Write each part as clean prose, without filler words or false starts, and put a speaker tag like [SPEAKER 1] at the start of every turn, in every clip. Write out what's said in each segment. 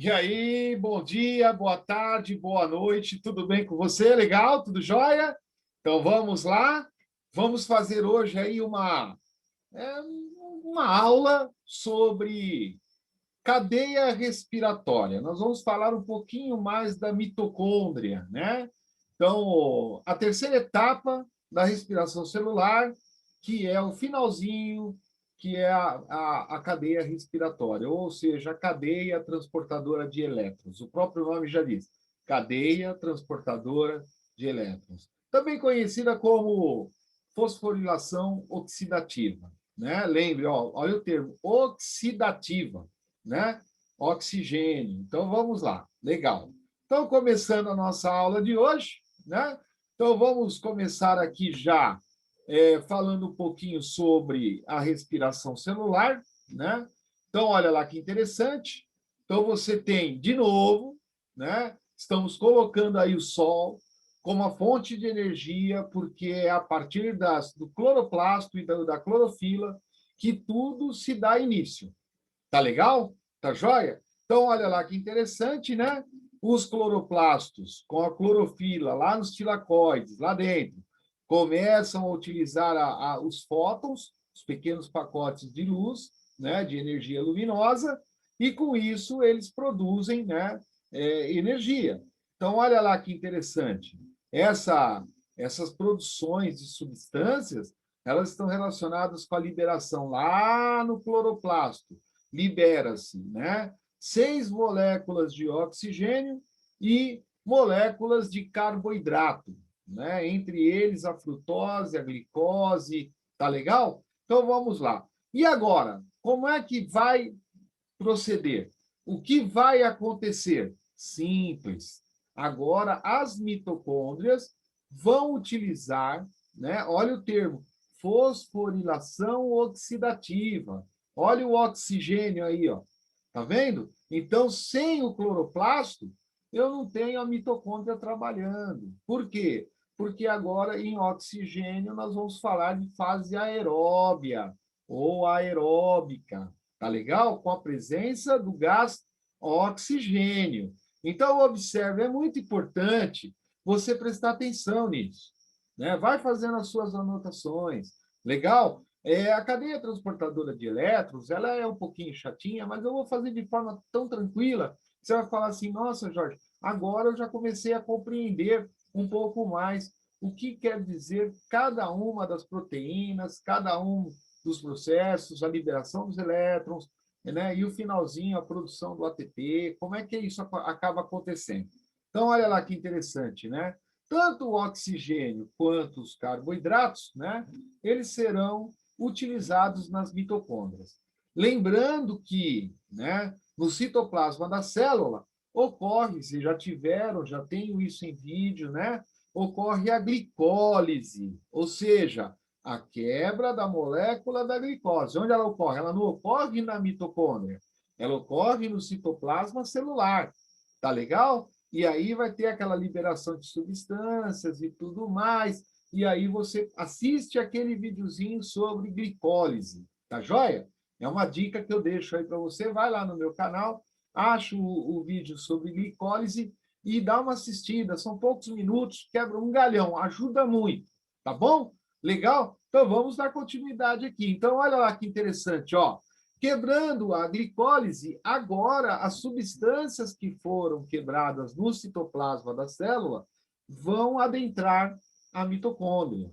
[SPEAKER 1] E aí, bom dia, boa tarde, boa noite, tudo bem com você? Legal? Tudo jóia? Então vamos lá. Vamos fazer hoje aí uma aula sobre cadeia respiratória. Nós vamos falar um pouquinho mais da mitocôndria, né? Então, a terceira etapa da respiração celular, que é o finalzinho, que é a cadeia respiratória, ou seja, a cadeia transportadora de elétrons. O próprio nome já diz, cadeia transportadora de elétrons. Também conhecida como fosforilação oxidativa, né? Lembre, ó, olha o termo, oxidativa, né? Oxigênio. Então, vamos lá. Legal. Então, começando a nossa aula de hoje, né? Então, vamos começar aqui já falando um pouquinho sobre a respiração celular, né? Então, olha lá que interessante. Então, você tem, de novo, né? Estamos colocando aí o Sol como a fonte de energia, porque é a partir do cloroplasto e da clorofila que tudo se dá início. Tá legal? Tá joia? Então, olha lá que interessante, né? Os cloroplastos, com a clorofila lá nos tilacoides, lá dentro, começam a utilizar os fótons, os pequenos pacotes de luz, né, de energia luminosa, e com isso eles produzem, né, energia. Então, olha lá que interessante. Essas produções de substâncias, elas estão relacionadas com a liberação lá no cloroplasto, libera-se, né, 6 moléculas de oxigênio e moléculas de carboidrato, né? Entre eles a frutose, a glicose, tá legal? Então vamos lá. E agora, como é que vai proceder? O que vai acontecer? Simples. Agora as mitocôndrias vão utilizar, né? Olha o termo, fosforilação oxidativa. Olha o oxigênio aí, ó. Tá vendo? Então, sem o cloroplasto, eu não tenho a mitocôndria trabalhando. Por quê? Porque agora, em oxigênio, nós vamos falar de fase aeróbia ou aeróbica. Tá legal? Com a presença do gás oxigênio. Então, observe, é muito importante você prestar atenção nisso, né? Vai fazendo as suas anotações. Legal? A cadeia transportadora de elétrons, ela é um pouquinho chatinha, mas eu vou fazer de forma tão tranquila, que você vai falar assim, nossa, Jorge, agora eu já comecei a compreender um pouco mais o que quer dizer cada uma das proteínas, cada um dos processos, a liberação dos elétrons, né? E o finalzinho, a produção do ATP, como é que isso acaba acontecendo. Então, olha lá que interessante, né? Tanto o oxigênio quanto os carboidratos, né? Eles serão utilizados nas mitocôndrias. Lembrando que, né, no citoplasma da célula, ocorre, se já tiveram, já tenho isso em vídeo, né? Ocorre a glicólise, ou seja, a quebra da molécula da glicose. Onde ela ocorre? Ela não ocorre na mitocôndria, ela ocorre no citoplasma celular. Tá legal? E aí vai ter aquela liberação de substâncias e tudo mais. E aí você assiste aquele videozinho sobre glicólise. Tá joia? É uma dica que eu deixo aí para você. Vai lá no meu canal, acha o vídeo sobre glicólise e dá uma assistida. São poucos minutos, quebra um galhão, ajuda muito. Tá bom? Legal? Então vamos dar continuidade aqui. Então, olha lá que interessante, ó. Quebrando a glicólise, agora as substâncias que foram quebradas no citoplasma da célula vão adentrar a mitocôndria,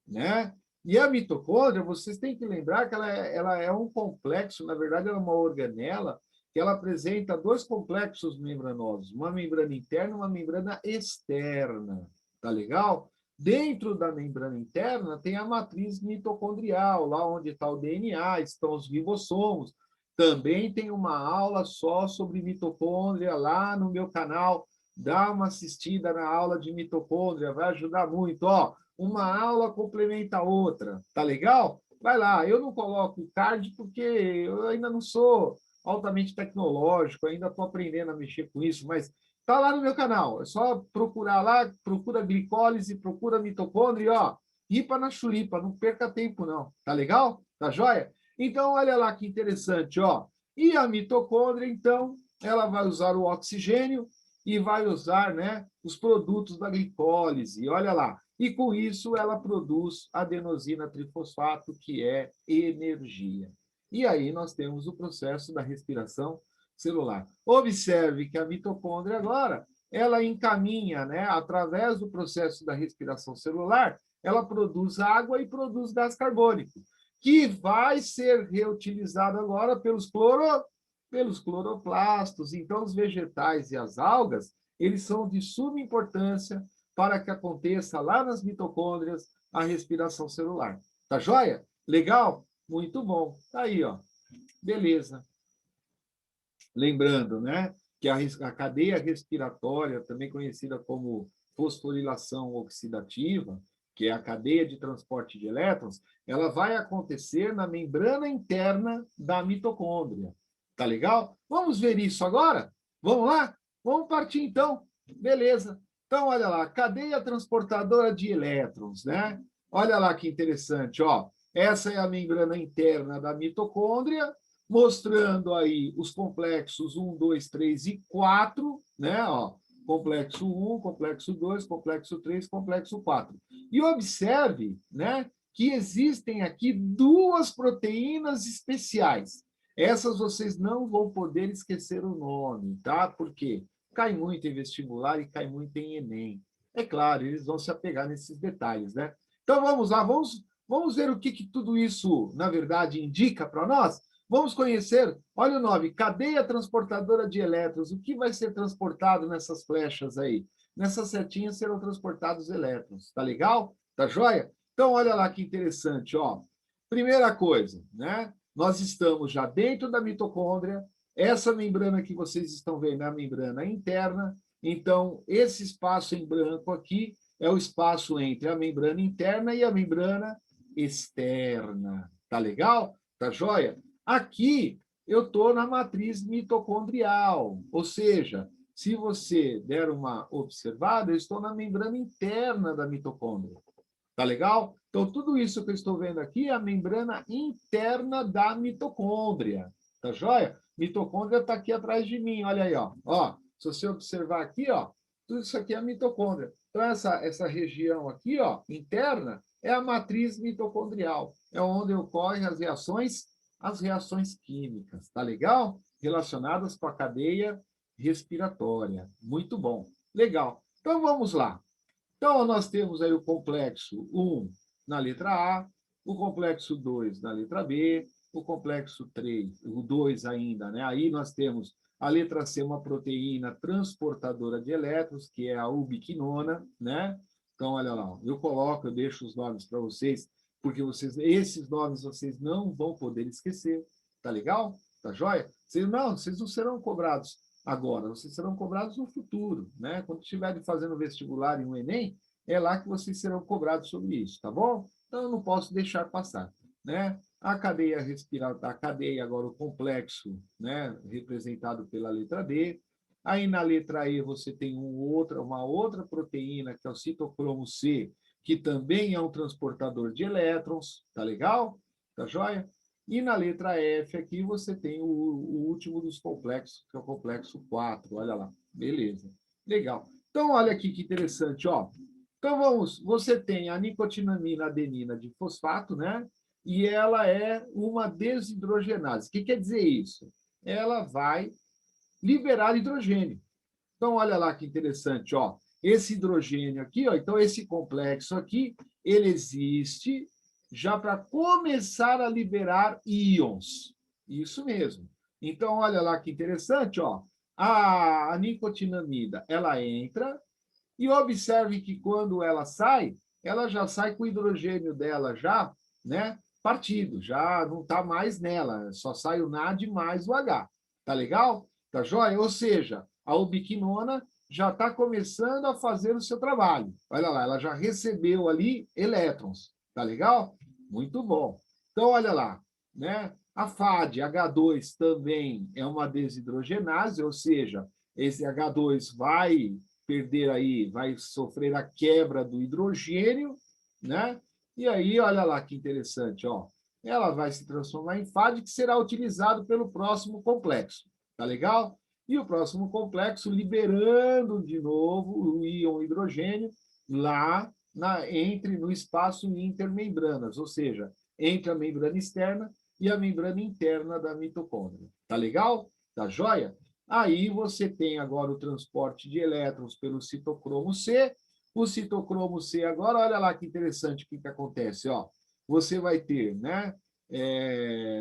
[SPEAKER 1] né? E a mitocôndria, vocês têm que lembrar que ela é um complexo, na verdade, ela é uma organela que ela apresenta dois complexos membranosos, uma membrana interna e uma membrana externa, tá legal? Dentro da membrana interna tem a matriz mitocondrial, lá onde está o DNA, estão os ribossomos. Também tem uma aula só sobre mitocôndria lá no meu canal. Dá uma assistida na aula de mitocôndria, vai ajudar muito. Ó, uma aula complementa a outra, tá legal? Vai lá, eu não coloco o card porque eu ainda não sou altamente tecnológico, ainda estou aprendendo a mexer com isso, mas tá lá no meu canal. É só procurar lá, procura glicólise, procura mitocôndria, ó, ripa na chulipa, não perca tempo não. Tá legal? Tá joia? Então, olha lá que interessante, ó. E a mitocôndria, então, ela vai usar o oxigênio e vai usar, né, os produtos da glicólise, olha lá. E com isso ela produz adenosina trifosfato, que é energia. E aí nós temos o processo da respiração celular. Observe que a mitocôndria agora, ela encaminha, né, através do processo da respiração celular, ela produz água e produz gás carbônico, que vai ser reutilizado agora pelos cloroplastos. Então, os vegetais e as algas, eles são de suma importância para que aconteça lá nas mitocôndrias a respiração celular. Tá joia? Legal? Muito bom. Tá aí, ó. Beleza. Lembrando, né, que a cadeia respiratória, também conhecida como fosforilação oxidativa, que é a cadeia de transporte de elétrons, ela vai acontecer na membrana interna da mitocôndria. Tá legal? Vamos ver isso agora? Vamos lá? Vamos partir então. Beleza. Então, olha lá, cadeia transportadora de elétrons, né? Olha lá que interessante, ó. Essa é a membrana interna da mitocôndria, mostrando aí os complexos 1, 2, 3 e 4, né? Ó, complexo 1, complexo 2, complexo 3, complexo 4. E observe, né, que existem aqui duas proteínas especiais. Essas vocês não vão poder esquecer o nome, tá? Porque cai muito em vestibular e cai muito em Enem. É claro, eles vão se apegar nesses detalhes, né? Então vamos lá, vamos ver o que tudo isso, na verdade, indica para nós? Vamos conhecer, olha o nome, cadeia transportadora de elétrons. O que vai ser transportado nessas flechas aí? Nessas setinhas serão transportados elétrons. Tá legal? Tá joia? Então, olha lá que interessante, ó. Primeira coisa, né? Nós estamos já dentro da mitocôndria. Essa membrana que vocês estão vendo é a membrana interna. Então, esse espaço em branco aqui é o espaço entre a membrana interna e a membrana externa. Tá legal? Tá joia? Aqui eu estou na matriz mitocondrial, ou seja, se você der uma observada, eu estou na membrana interna da mitocôndria. Tá legal? Então, tudo isso que eu estou vendo aqui é a membrana interna da mitocôndria. Tá joia? Mitocôndria está aqui atrás de mim, olha aí, ó. Ó, se você observar aqui, ó, tudo isso aqui é a mitocôndria. Então, essa região aqui, ó, interna, é a matriz mitocondrial. É onde ocorrem as reações químicas, tá legal? Relacionadas com a cadeia respiratória. Muito bom. Legal. Então, vamos lá. Então, nós temos aí o complexo 1 na letra A, o complexo 2 na letra B, o complexo 3, o 2 ainda, né? Aí nós temos a letra C, uma proteína transportadora de elétrons, que é a ubiquinona, né? Então, olha lá, eu deixo os nomes para vocês, porque esses nomes vocês não vão poder esquecer, tá legal? Tá joia? Vocês não serão cobrados agora, vocês serão cobrados no futuro, né? Quando estiverem fazendo vestibular e um Enem, é lá que vocês serão cobrados sobre isso, tá bom? Então, eu não posso deixar passar, né? A cadeia respiratória, a cadeia agora, o complexo, né, representado pela letra D. Aí, na letra E, você tem uma outra proteína, que é o citocromo C, que também é um transportador de elétrons, tá legal? Tá joia? E na letra F aqui você tem o último dos complexos, que é o complexo 4. Olha lá. Beleza. Legal. Então, olha aqui que interessante, ó. Então, você tem a nicotinamina adenina de fosfato, né? E ela é uma desidrogenase. O que quer dizer isso? Ela vai liberar hidrogênio. Então, olha lá que interessante, ó. Esse hidrogênio aqui, ó, então esse complexo aqui, ele existe já para começar a liberar íons. Isso mesmo. Então, olha lá que interessante, ó. A nicotinamida, ela entra e observe que quando ela já sai com o hidrogênio dela já, né, partido, já não está mais nela, só sai o NAD mais o H. Tá legal? Tá joia? Ou seja, a ubiquinona já está começando a fazer o seu trabalho. Olha lá, ela já recebeu ali elétrons. Tá legal? Muito bom. Então, olha lá, né? A FAD, H2, também é uma desidrogenase, ou seja, esse H2 vai sofrer a quebra do hidrogênio, né? E aí, olha lá que interessante, ó. Ela vai se transformar em FAD, que será utilizado pelo próximo complexo. Tá legal? E o próximo complexo liberando de novo o íon hidrogênio lá no espaço intermembranas, ou seja, entre a membrana externa e a membrana interna da mitocôndria. Tá legal? Tá joia? Aí você tem agora o transporte de elétrons pelo citocromo C. O citocromo C agora, olha lá que interessante o que acontece. Ó. Você vai ter, né,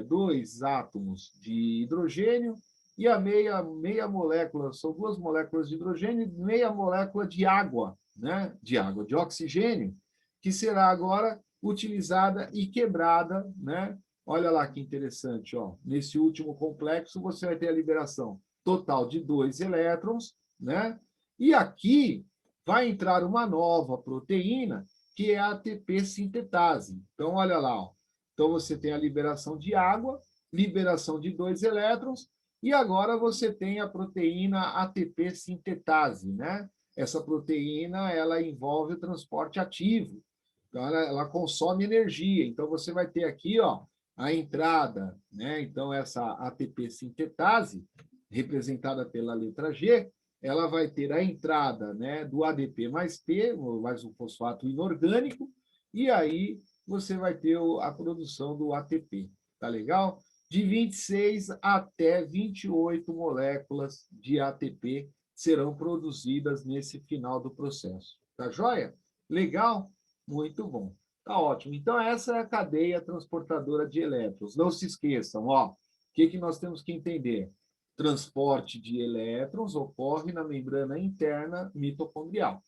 [SPEAKER 1] dois átomos de hidrogênio e a meia molécula, são duas moléculas de hidrogênio e meia molécula de água, né? De oxigênio, que será agora utilizada e quebrada, né? Olha lá que interessante, ó. Nesse último complexo, você vai ter a liberação total de 2 elétrons, né? E aqui vai entrar uma nova proteína, que é a ATP sintetase. Então, olha lá, ó. Então, você tem a liberação de água, liberação de 2 elétrons, e agora você tem a proteína ATP sintetase, né? Essa proteína, ela envolve o transporte ativo. Então, ela consome energia. Então, você vai ter aqui, ó, a entrada, né? Então, essa ATP sintetase, representada pela letra G, ela vai ter a entrada, né, do ADP mais P, mais um fosfato inorgânico, e aí você vai ter a produção do ATP. Tá legal? De 26 até 28 moléculas de ATP serão produzidas nesse final do processo. Tá joia? Legal? Muito bom. Tá ótimo. Então, essa é a cadeia transportadora de elétrons. Não se esqueçam, ó, o que nós temos que entender? Transporte de elétrons ocorre na membrana interna mitocondrial.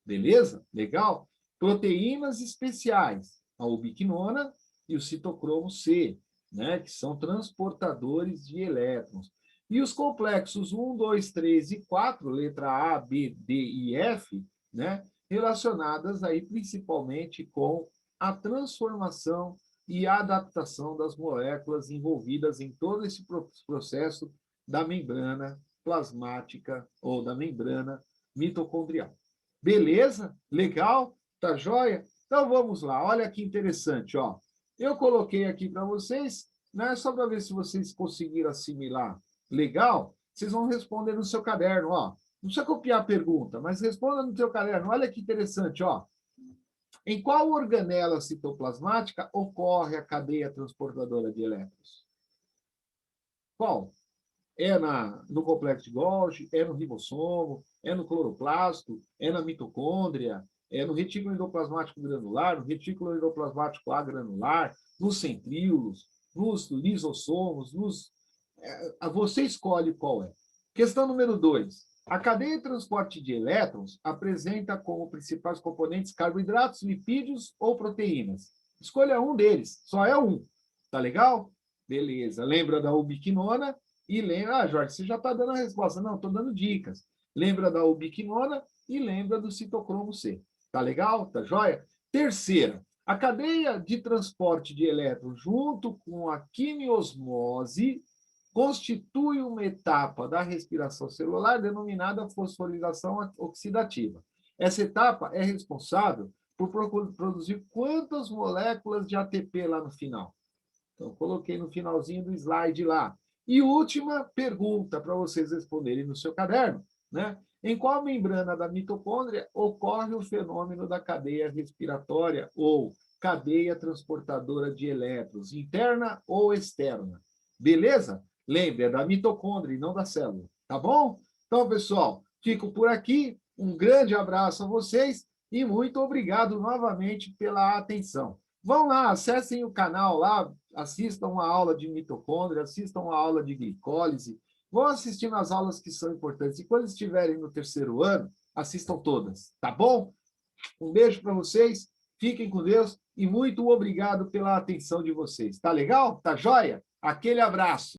[SPEAKER 1] Beleza? Legal? Proteínas especiais, a ubiquinona e o citocromo C, né, que são transportadores de elétrons. E os complexos 1, 2, 3 e 4, letra A, B, D e F, né, relacionadas aí principalmente com a transformação e a adaptação das moléculas envolvidas em todo esse processo da membrana plasmática ou da membrana mitocondrial. Beleza? Legal? Tá joia? Então vamos lá, olha que interessante, ó. Eu coloquei aqui para vocês, né, só para ver se vocês conseguiram assimilar. Legal? Vocês vão responder no seu caderno, ó. Não precisa copiar a pergunta, mas responda no seu caderno. Olha que interessante, ó. Em qual organela citoplasmática ocorre a cadeia transportadora de elétrons? Qual? É no complexo de Golgi, é no ribossomo, é no cloroplasto, é na mitocôndria, é no retículo endoplasmático granular, no retículo endoplasmático agranular, nos centríolos, nos lisossomos, você escolhe qual é. Questão número 2. A cadeia de transporte de elétrons apresenta como principais componentes carboidratos, lipídios ou proteínas. Escolha um deles, só é um. Tá legal? Beleza. Lembra da ubiquinona? E lembra, Jorge, você já está dando a resposta. Não, estou dando dicas. Lembra da ubiquinona e lembra do citocromo C. Tá legal? Tá joia? Terceira, a cadeia de transporte de elétrons junto com a quimiosmose constitui uma etapa da respiração celular denominada fosforilação oxidativa. Essa etapa é responsável por produzir quantas moléculas de ATP lá no final? Então, coloquei no finalzinho do slide lá. E última pergunta para vocês responderem no seu caderno, né? Em qual membrana da mitocôndria ocorre o fenômeno da cadeia respiratória ou cadeia transportadora de elétrons, interna ou externa? Beleza? Lembre, é da mitocôndria e não da célula, tá bom? Então, pessoal, fico por aqui. Um grande abraço a vocês e muito obrigado novamente pela atenção. Vão lá, acessem o canal lá, assistam uma aula de mitocôndria, assistam uma aula de glicólise, vão assistindo as aulas que são importantes. E quando estiverem no terceiro ano, assistam todas, tá bom? Um beijo para vocês, fiquem com Deus e muito obrigado pela atenção de vocês. Tá legal? Tá joia? Aquele abraço.